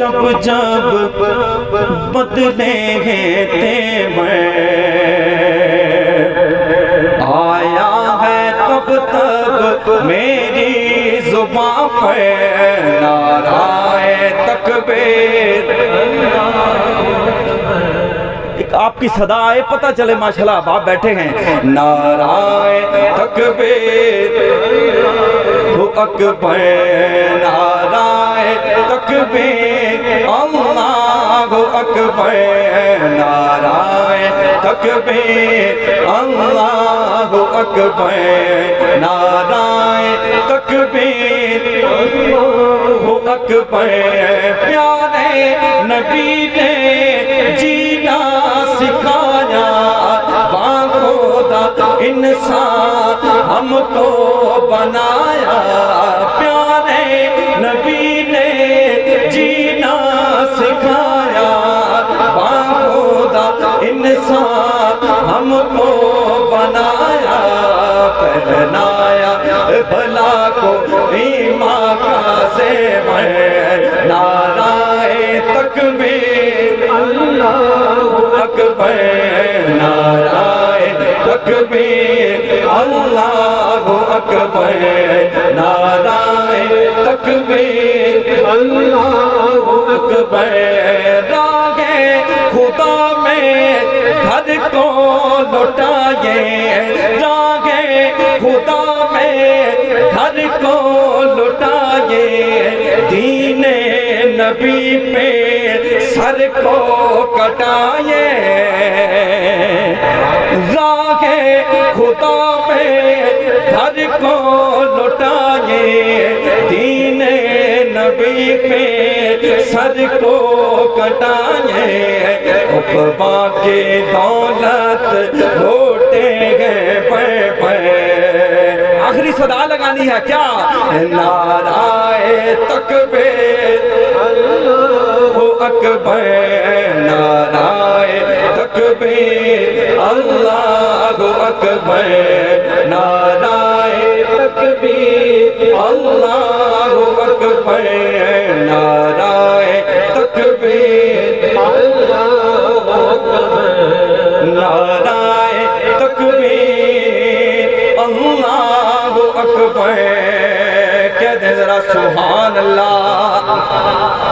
جب جب بدلے ہیں تیور آیا ہے تب تب میری زباں پر نعرہ تکبیر۔ ایک آپ کی صدا آئے پتہ چلے ماشاءاللہ آپ بیٹھے ہیں۔ نعرہ تکبیر ہو اکبر، نعرہ تکبیر اللہ اکبر، نعرہ تکبیر اللہ اکبر، نعرہ تکبیر ہو اکبر۔ پیارے نبی نے جینا سکھایا، باخودا انسان ہم کو بنایا۔ پیارے نبی نے جینا سکھایا، باخودا انسان ہم کو بنایا۔ پہنایا بھلا کو ایمان کا زیور، نعرہ تکبیر اللہ اکبر، نعرہ تکبیر اللہ اکبر، نعرہ تکبیر اللہ اکبر۔ راہ خدا میں گھر کو لٹائے، راہ خدا میں گھر کو لٹائے، دین نبی پہ سر کو کٹائے۔ راہ خدا میں گھر کو لٹائے، دین نبی پہ سر کو کٹائے۔ عقبہ کی دولت لوٹیں گے پہ پہ۔ آخری صدا لگانی ہے کیا؟ نعرہ تکبیر اللہ اکبر، نعرہ تکبیر اللہ اکبر، نعرہ تکبیر اللہ اکبر، نعرہ تکبیر اللہ اکبر، نعرہ تکبیر اللہ اکبر۔ کہہ دیں ذرا سبحان اللہ۔